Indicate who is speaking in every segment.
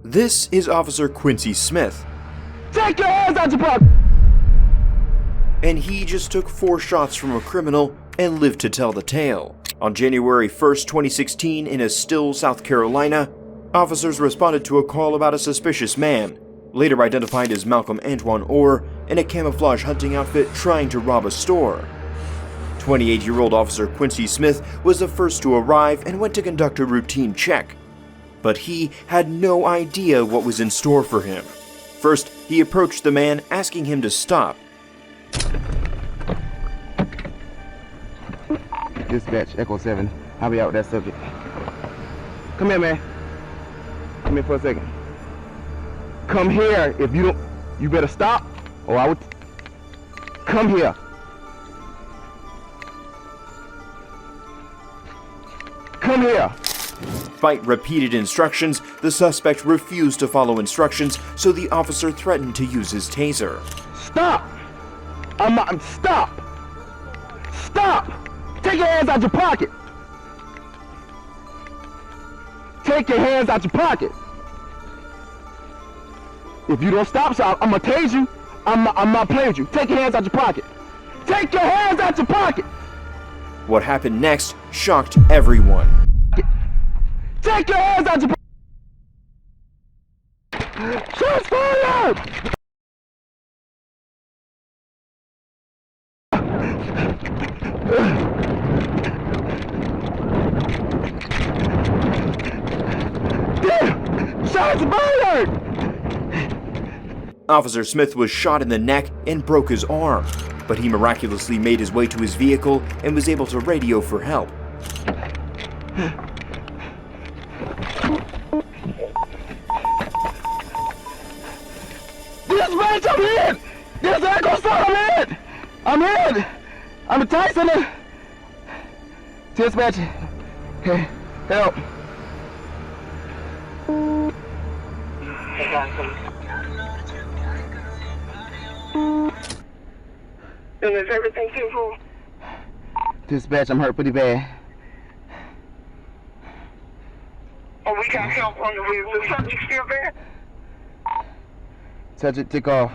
Speaker 1: This is Officer Quincy Smith,
Speaker 2: Take your hands out your pocket!
Speaker 1: and he just took 4 shots from a criminal and lived to tell the tale. On January 1st, 2016, in Estill, South Carolina, officers responded to a call about a suspicious man, later identified as Malcolm Antoine Orr, in a camouflage hunting outfit trying to rob a store. 28-year-old Officer Quincy Smith was the first to arrive and went to conduct a routine check. But he had no idea what was in store for him. First, he approached the man, asking him to stop.
Speaker 2: Dispatch, Echo 7. I'll be out with that subject. Come here, man. Come here for a second. Come here. If you don't, you better stop, or I would. Come here. Come here.
Speaker 1: Despite repeated instructions, the suspect refused to follow instructions, so the officer threatened to use his taser.
Speaker 2: Stop! Stop! Stop! Take your hands out your pocket! Take your hands out your pocket! If you don't stop, so I'm gonna tase you. I'm not playing with you. Take your hands out your pocket! Take your hands out your pocket!
Speaker 1: What happened next shocked everyone.
Speaker 2: Take your hands out your pocket! Shots fired! Shots fired!
Speaker 1: Officer Smith was shot in the neck and broke his arm, but he miraculously made his way to his vehicle and was able to radio for help.
Speaker 2: Dispatch, I'm in! There's Echo 7, I'm in! I'm Tyson. Dispatch, okay, help.
Speaker 3: And is everything simple?
Speaker 2: Dispatch, I'm hurt pretty bad.
Speaker 3: Oh, we got help on the way. Is the subject still there?
Speaker 2: Subject took off.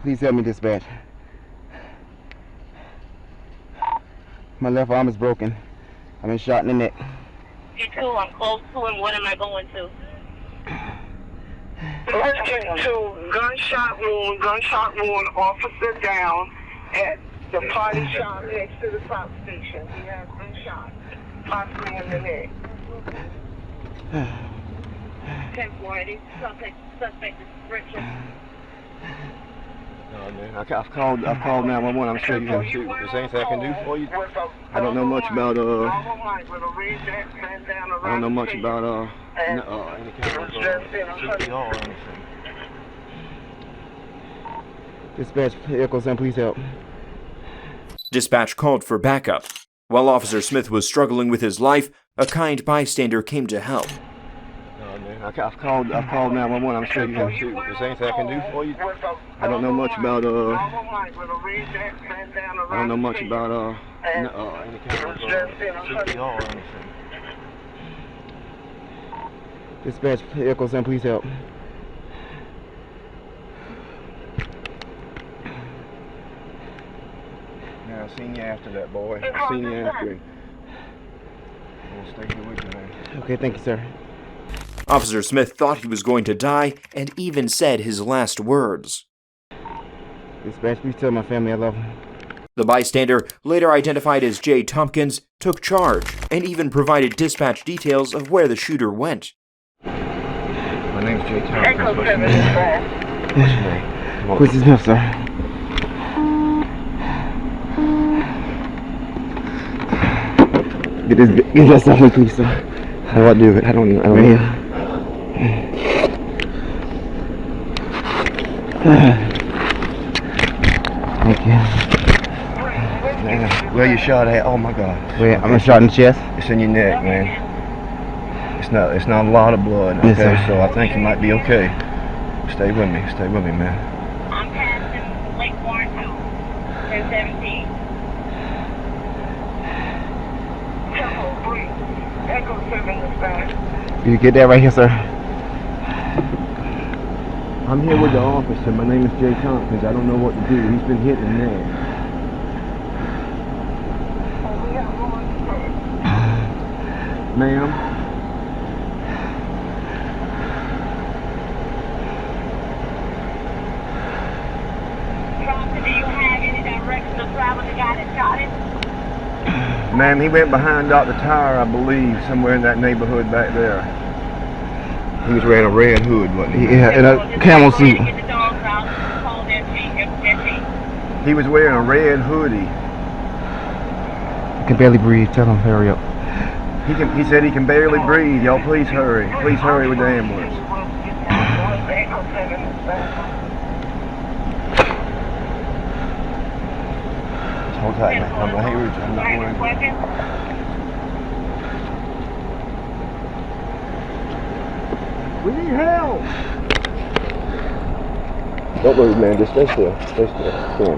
Speaker 2: Please help me, dispatch. My left arm is broken. I've been shot in the neck.
Speaker 4: You too, I'm close to him. What am I going to?
Speaker 3: Urgent to gunshot wound, officer down at the party shop next to the pop station. He has been shot, possibly in the neck.
Speaker 4: 1040, suspect description.
Speaker 5: No, man. I've called 911. I'm sure you can shoot. Is there anything I can do for you? I don't know much about I don't know much about any kind of CPR or anything.
Speaker 2: Dispatch, Echo 7, please help.
Speaker 1: Dispatch called for backup. While Officer Smith was struggling with his life, a kind bystander came to help.
Speaker 5: No, man. I've called 911. I'm sure you can shoot. Is there anything I can do for you? I don't know much about I don't know much about any kind of CPR or anything.
Speaker 2: Dispatch, Echo 7, please help.
Speaker 5: Yeah, I seen you after that, boy. I seen you after him. I'll stay here with you, man.
Speaker 2: Okay, thank you, sir.
Speaker 1: Officer Smith thought he was going to die and even said his last words.
Speaker 2: Dispatch, please tell my family I love them.
Speaker 1: The bystander, later identified as Jay Tompkins, took charge and even provided dispatch details of where the shooter went.
Speaker 5: My name's Jay Tompkins.
Speaker 3: Echo
Speaker 5: What's your
Speaker 3: 7
Speaker 5: name?
Speaker 3: is back.
Speaker 5: What's your name? Come on.
Speaker 2: Quincy Smith, sir. Get that stuff in, please, sir.
Speaker 5: How do I do it? I don't know.
Speaker 2: Right here. Thank you.
Speaker 5: Man, where you shot at? Oh my God.
Speaker 2: Wait, I'm shot in the chest.
Speaker 5: It's in your neck, man. It's not a lot of blood.
Speaker 2: Yes,
Speaker 5: Okay,
Speaker 2: sir.
Speaker 5: so I think you might be okay. Stay with me, man.
Speaker 4: I'm passing Lake Warren 2, 1017.
Speaker 3: Echo 7 is back.
Speaker 2: You get that right here, sir?
Speaker 5: I'm here with the officer. My name is Jay Tompkins. I don't know what to do. He's been hit in the neck. Ma'am?
Speaker 4: Thompson, do you have any direction of travel the guy that shot him?
Speaker 5: Ma'am, he went behind Dr. Tyre, I believe, somewhere in that neighborhood back there. He was wearing a red hood, wasn't he?
Speaker 2: Yeah, in a camel suit.
Speaker 4: Get the dogs out. Call their chief.
Speaker 5: He was wearing a red hoodie.
Speaker 2: Can barely breathe. Tell him hurry up.
Speaker 5: He said he can barely breathe. Y'all please hurry. Please hurry with the ambulance. Hold tight, man. I'm not worried. I'm not worried. We need help! Don't move, man. Just stay still. Stay still. Come on.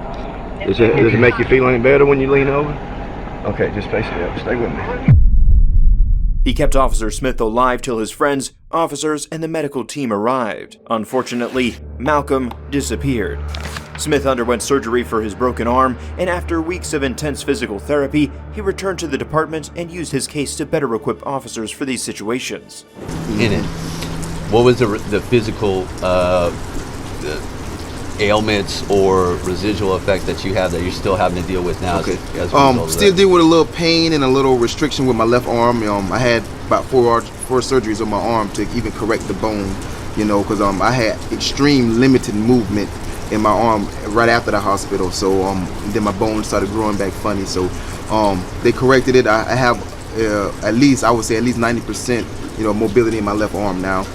Speaker 5: Does it make you feel any better when you lean over? Okay, just stay still. Stay with me.
Speaker 1: He kept Officer Smith alive till his friends, officers, and the medical team arrived. Unfortunately, Malcolm disappeared. Smith underwent surgery for his broken arm, and after weeks of intense physical therapy, he returned to the department and used his case to better equip officers for these situations.
Speaker 6: In it, what was the physical ailments or residual effect that you have that you're still having to deal with now?
Speaker 2: Okay.
Speaker 6: As a result of
Speaker 2: Still
Speaker 6: that?
Speaker 2: deal with a little pain and a little restriction with my left arm. I had about four surgeries on my arm to even correct the bone, because I had extreme limited movement in my arm right after the hospital. So then my bone started growing back funny. So they corrected it. I have at least 90% mobility in my left arm now.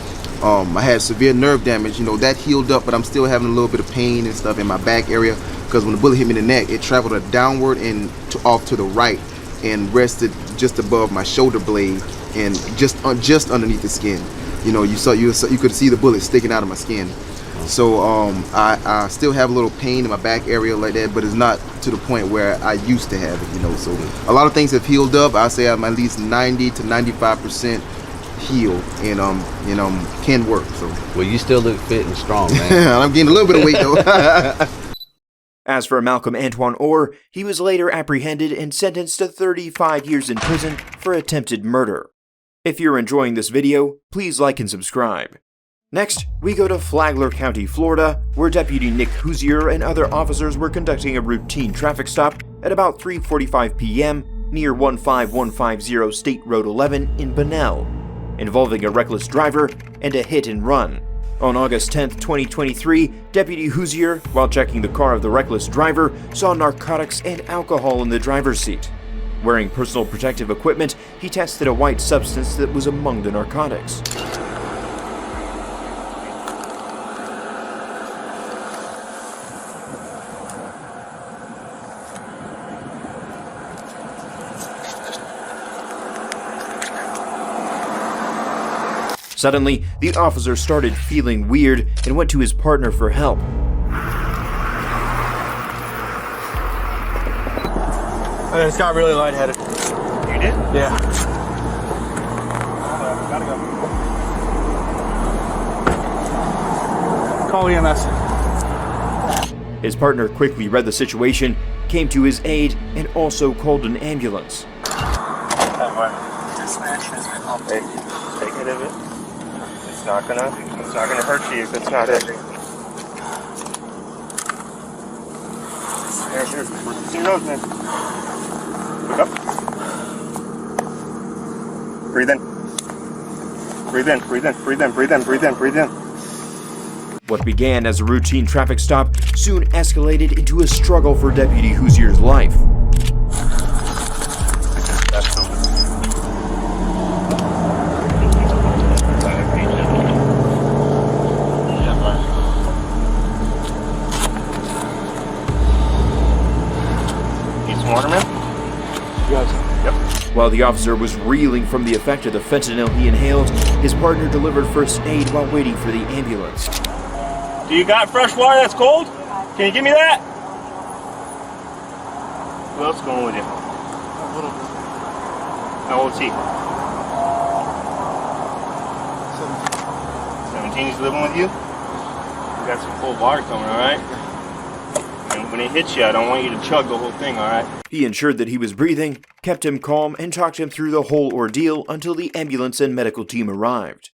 Speaker 2: I had severe nerve damage, that healed up, but I'm still having a little bit of pain and stuff in my back area because when the bullet hit me in the neck, it traveled downward and off to the right and rested just above my shoulder blade and just underneath the skin. You could see the bullet sticking out of my skin. So I still have a little pain in my back area like that, but it's not to the point where I used to have it. So a lot of things have healed up. I say I'm at least 90 to 95% healed and can work. So
Speaker 6: Well, you still look fit and strong, man.
Speaker 2: I'm gaining a little bit of weight though.
Speaker 1: As for Malcolm Antoine Orr, he was later apprehended and sentenced to 35 years in prison for attempted murder. If you're enjoying this video, please like and subscribe. Next, we go to Flagler County, Florida, where Deputy Nick Hoosier and other officers were conducting a routine traffic stop at about 3:45 p.m. near 15150 State Road 11 in Bunnell, involving a reckless driver and a hit and run. On August 10, 2023, Deputy Hoosier, while checking the car of the reckless driver, saw narcotics and alcohol in the driver's seat. Wearing personal protective equipment, he tested a white substance that was among the narcotics. Suddenly, the officer started feeling weird and went to his partner for help.
Speaker 7: I just got really lightheaded.
Speaker 4: You did?
Speaker 7: Yeah.
Speaker 4: Gotta go.
Speaker 7: Call EMS.
Speaker 1: His partner quickly read the situation, came to his aid, and also called an ambulance.
Speaker 7: Dispatch has been updated.
Speaker 5: Take it of it. It's not gonna hurt you if it's not it. Here. See your nose, man. Look up. Breathe in. Breathe in, breathe in, breathe in, breathe in, breathe in, breathe in.
Speaker 1: What began as a routine traffic stop soon escalated into a struggle for Deputy Hoosier's life. While the officer was reeling from the effect of the fentanyl he inhaled, his partner delivered first aid while waiting for the ambulance.
Speaker 7: Do you got fresh water that's cold? Can you give me that?
Speaker 5: Who else going with you? How old is he?
Speaker 7: continues living with you? We got some cold water coming, all right? And when it hits you, I don't want you to chug the whole thing, all right?
Speaker 1: He ensured that he was breathing, kept him calm, and talked him through the whole ordeal until the ambulance and medical team arrived.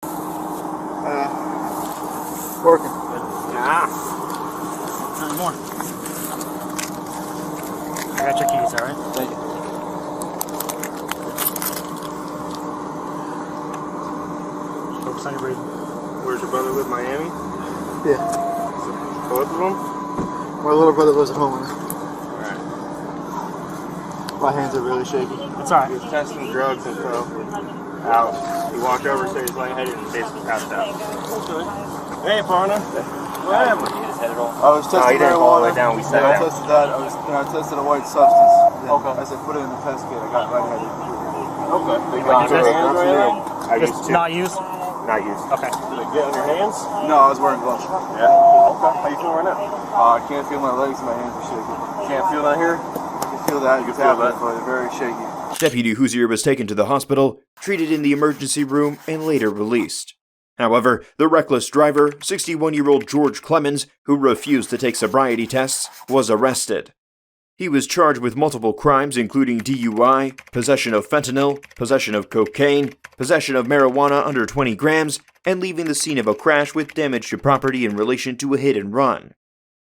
Speaker 2: Working.
Speaker 7: Nah.
Speaker 8: Not anymore. I got your keys, all right?
Speaker 2: Thank you.
Speaker 8: Focus on your breathing.
Speaker 7: Where's your brother live, Miami?
Speaker 2: Yeah.
Speaker 7: Both of them?
Speaker 2: My little brother lives at home.
Speaker 7: Alright.
Speaker 2: My hands are really shaky.
Speaker 8: It's all
Speaker 7: He
Speaker 8: right.
Speaker 7: was testing drugs and stuff. Out. He walked over, said he's lightheaded, and basically passed out. Okay. Hey, partner. What happened?
Speaker 2: I was
Speaker 7: No,
Speaker 2: testing
Speaker 7: he didn't fall all the way
Speaker 2: marijuana.
Speaker 7: down. We sat
Speaker 2: I
Speaker 7: down.
Speaker 2: tested that. I tested a white substance. Okay. I said put it in the test kit. I got lightheaded.
Speaker 7: Okay.
Speaker 2: They
Speaker 7: Like
Speaker 2: got
Speaker 7: use your
Speaker 2: it.
Speaker 7: hands or anything? I
Speaker 8: Just
Speaker 7: used to.
Speaker 8: not used?
Speaker 7: Not used.
Speaker 8: Okay.
Speaker 7: Did it get on your hands?
Speaker 2: No, I was wearing gloves.
Speaker 7: Yeah. Okay. How you feel right now?
Speaker 2: I can't feel my legs and my hands are shaking.
Speaker 7: Can't feel that here?
Speaker 2: I can feel that.
Speaker 7: You
Speaker 2: It's
Speaker 7: can feel
Speaker 2: happening,
Speaker 7: that?
Speaker 2: but they're very shaky.
Speaker 1: Deputy Hoosier was taken to the hospital, treated in the emergency room, and later released. However, the reckless driver, 61-year-old George Clemens, who refused to take sobriety tests, was arrested. He was charged with multiple crimes including DUI, possession of fentanyl, possession of cocaine, possession of marijuana under 20 grams, and leaving the scene of a crash with damage to property in relation to a hit and run.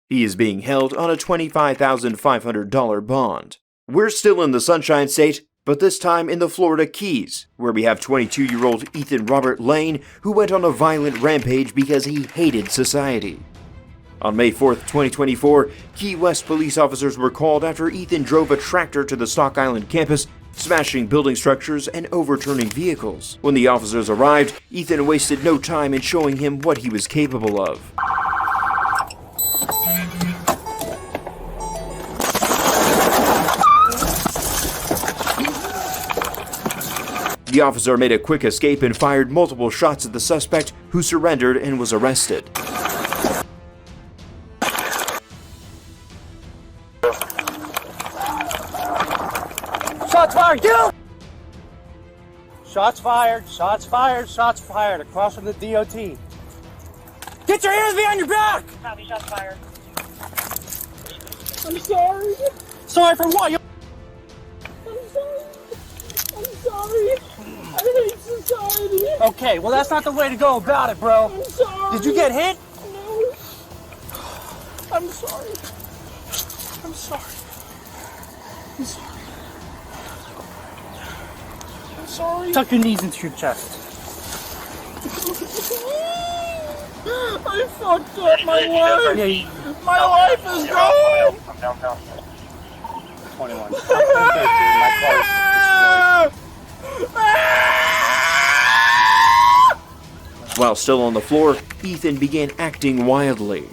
Speaker 1: He is being held on a $25,500 bond. We're still in the Sunshine State, but this time in the Florida Keys, where we have 22-year-old Ethan Robert Lane, who went on a violent rampage because he hated society. On May 4th, 2024, Key West police officers were called after Ethan drove a tractor to the Stock Island campus, smashing building structures and overturning vehicles. When the officers arrived, Ethan wasted no time in showing him what he was capable of. The officer made a quick escape and fired multiple shots at the suspect, who surrendered and was arrested.
Speaker 8: Shots fired, you! Shots fired, shots fired, shots fired across from the DOT. Get your hands behind your back!
Speaker 4: Copy, shots fired.
Speaker 8: I'm sorry. Sorry for what?
Speaker 3: I'm sorry. I hate society.
Speaker 8: Okay, well that's not the way to go about it, bro.
Speaker 3: I'm sorry.
Speaker 8: Did you get hit?
Speaker 3: No. I'm sorry. I'm sorry. I'm sorry. I'm sorry.
Speaker 8: Tuck your knees into your chest.
Speaker 3: I fucked up my life.
Speaker 8: Yeah,
Speaker 3: My life is gone.
Speaker 7: I'm downtown.
Speaker 8: 21.
Speaker 1: While still on the floor, Ethan began acting wildly.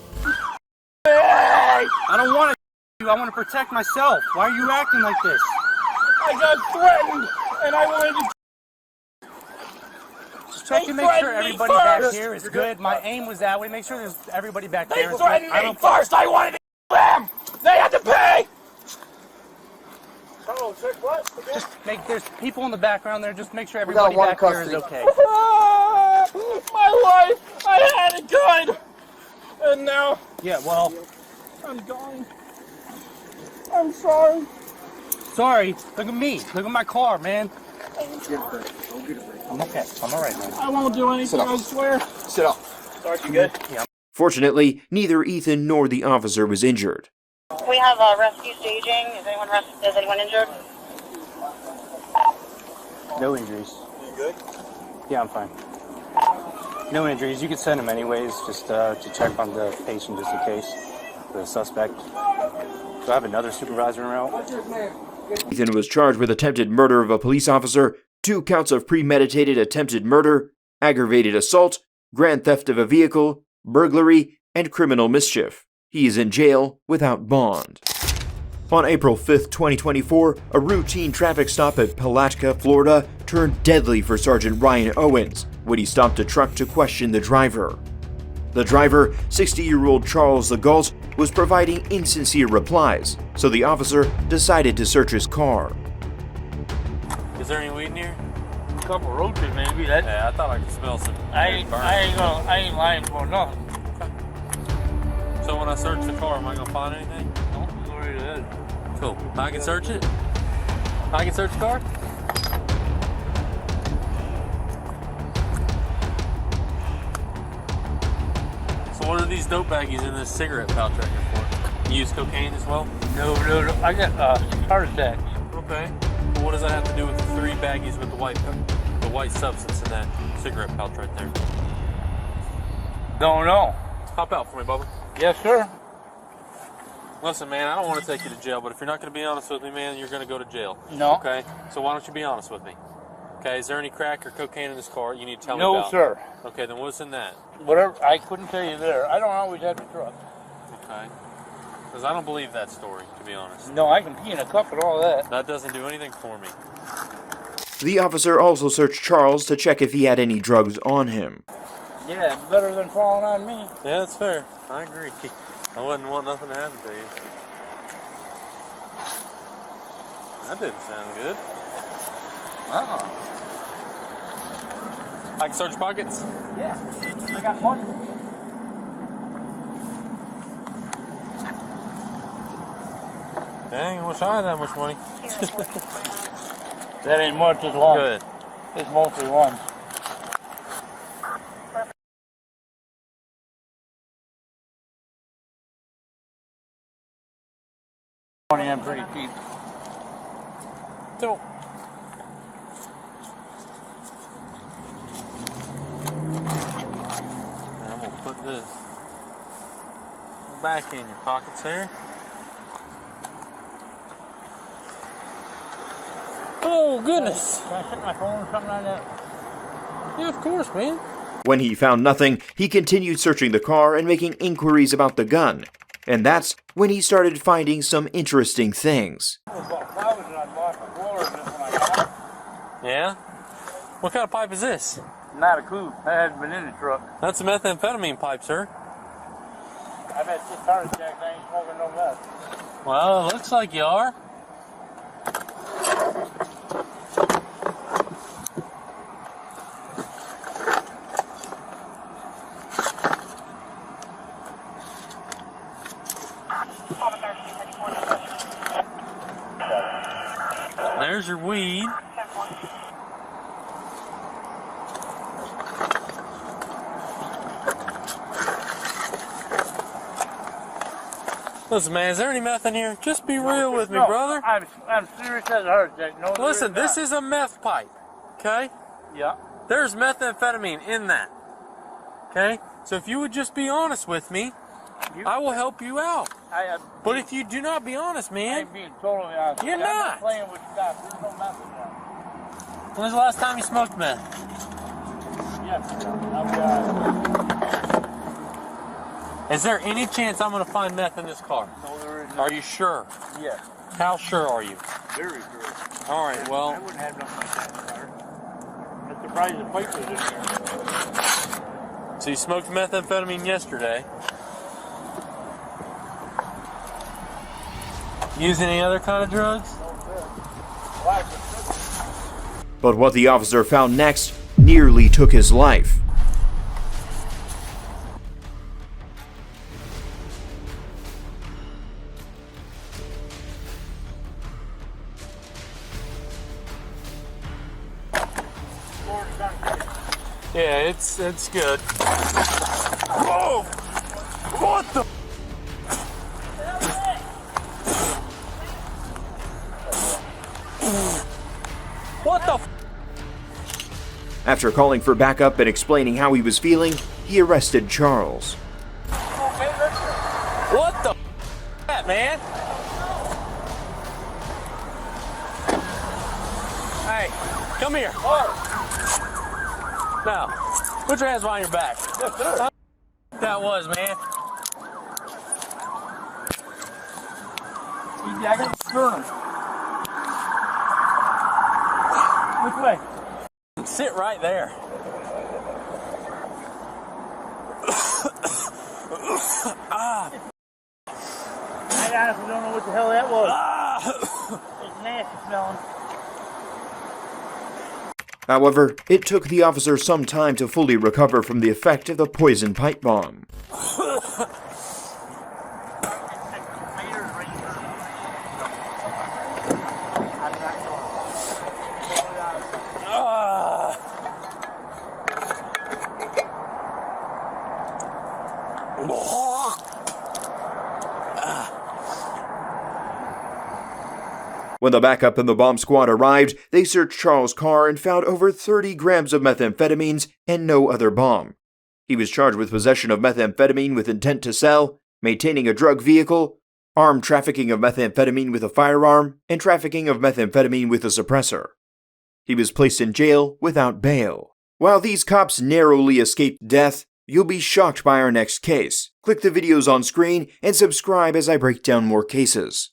Speaker 8: I don't want to. I want to protect myself. Why are you acting like this?
Speaker 3: I got threatened, and I wanted to.
Speaker 8: Just check to make sure everybody back here is good. My aim was that way. Make sure there's everybody back there is good. I don't.
Speaker 3: First, I wanted to them. They had to pay. Oh, check what?
Speaker 8: Just make. There's people in the background there. Just make sure everybody
Speaker 2: one
Speaker 8: back here is
Speaker 2: custody.
Speaker 8: okay.
Speaker 3: My life, I had it good, and now
Speaker 8: Yeah. Well,
Speaker 3: I'm gone. I'm sorry.
Speaker 8: sorry. Look at me. Look at my car, man. I'm okay. I'm all right, man.
Speaker 3: I won't do anything, I swear.
Speaker 2: Sit up.
Speaker 7: Sarge, you good?
Speaker 1: Fortunately, neither Ethan nor the officer was injured.
Speaker 4: We have rescue staging. Is anyone injured?
Speaker 8: No injuries.
Speaker 7: You good?
Speaker 8: Yeah, I'm fine. No injuries. You can send them anyways, just to check on the patient, just in case, the suspect. Do I have another supervisor around?
Speaker 1: Ethan was charged with attempted murder of a police officer, 2 counts of premeditated attempted murder, aggravated assault, grand theft of a vehicle, burglary, and criminal mischief. He is in jail without bond. On April 5th, 2024, a routine traffic stop at Palatka, Florida, turned deadly for Sergeant Ryan Owens when he stopped a truck to question the driver. The driver, 60-year-old Charles Legault, was providing insincere replies, so the officer decided to search his car.
Speaker 9: Is there any weed in here? couple roaches maybe.
Speaker 10: Yeah, I thought I could smell some.
Speaker 9: I ain't lying for nothing.
Speaker 10: So when I search the car, am I gonna find anything?
Speaker 9: No, sorry it is.
Speaker 10: Cool. I can search it. I can search the car. So what are these dope baggies in this cigarette pouch right here for? You use cocaine as well?
Speaker 9: No. I got heart attack.
Speaker 10: Okay. Well, what does that have to do with the 3 baggies with the white substance in that cigarette pouch right there?
Speaker 9: Don't know.
Speaker 10: Hop out for me, Bubba.
Speaker 9: Yes, sir.
Speaker 10: Listen, man, I don't want to take you to jail, but if you're not going to be honest with me, man, you're going to go to jail.
Speaker 9: No.
Speaker 10: Okay? So why don't you be honest with me? Okay, is there any crack or cocaine in this car you need to tell me
Speaker 9: No,
Speaker 10: about?
Speaker 9: sir.
Speaker 10: Okay, then what's in that?
Speaker 9: Whatever. I couldn't tell you there. I don't always have the truck.
Speaker 10: Okay. Because I don't believe that story, to be honest.
Speaker 9: No, I can pee in a cup and all that.
Speaker 10: That doesn't do anything for me.
Speaker 1: The officer also searched Charles to check if he had any drugs on him.
Speaker 9: Yeah, it's better than falling on me.
Speaker 10: Yeah, that's fair. I agree. I wouldn't want nothing to happen to you. That didn't sound good. I can search pockets?
Speaker 9: Yeah, I got money.
Speaker 10: Dang, I wish I had that much money.
Speaker 9: That ain't much, it's long.
Speaker 10: Good.
Speaker 9: It's mostly ones. Money, I'm pretty cheap.
Speaker 10: So, I'm gonna put this back in your pockets here. Oh goodness!
Speaker 9: Can I set my phone or something like that?
Speaker 10: Yeah, of course, man.
Speaker 1: When he found nothing, he continued searching the car and making inquiries about the gun. And that's when he started finding some interesting things.
Speaker 10: Yeah? What kind of pipe is this?
Speaker 9: Not a clue. That hasn't been in the truck.
Speaker 10: That's a methamphetamine pipe, sir.
Speaker 9: I've had 6 heart attacks. I ain't smoking no meth.
Speaker 10: Well, it looks like you are. There's your weed. Listen, man, is there any meth in here? Just be real with me, brother.
Speaker 9: I'm serious as a heart attack. No,
Speaker 10: Listen, this is a meth pipe, okay?
Speaker 9: Yeah.
Speaker 10: There's methamphetamine in that, okay? So if you would just be honest with me, I will help you out. But if you do not be honest, man,
Speaker 9: I'm being totally honest.
Speaker 10: You're
Speaker 9: I'm
Speaker 10: not.
Speaker 9: playing with stuff. There's no meth in there.
Speaker 10: When's the last time you smoked meth?
Speaker 9: Yes,
Speaker 10: Is there any chance I'm going to find meth in this car?
Speaker 9: No, there is not.
Speaker 10: Are you sure?
Speaker 9: Yes.
Speaker 10: How sure are you?
Speaker 9: Very sure.
Speaker 10: All right,
Speaker 9: I
Speaker 10: well,
Speaker 9: wouldn't have nothing like that in the car. I'm surprised the pipe was in there.
Speaker 10: so you smoked methamphetamine yesterday. Use any other kind of drugs?
Speaker 1: But what the officer found next nearly took his life.
Speaker 10: Yeah, it's good. Whoa! What the? What the?
Speaker 1: After calling for backup and explaining how he was feeling, he arrested Charles.
Speaker 10: What the that, man? Hey, come here. Now, put your hands behind your back. How that was, man.
Speaker 9: I got the sternum. Which way?
Speaker 10: Sit right there.
Speaker 9: I honestly don't know what the hell that was. It's nasty smelling.
Speaker 1: However, it took the officer some time to fully recover from the effect of the poison pipe bomb. When the backup and the bomb squad arrived, they searched Charles' car and found over 30 grams of methamphetamines and no other bomb. He was charged with possession of methamphetamine with intent to sell, maintaining a drug vehicle, armed trafficking of methamphetamine with a firearm, and trafficking of methamphetamine with a suppressor. He was placed in jail without bail. While these cops narrowly escaped death, you'll be shocked by our next case. Click the videos on screen and subscribe as I break down more cases.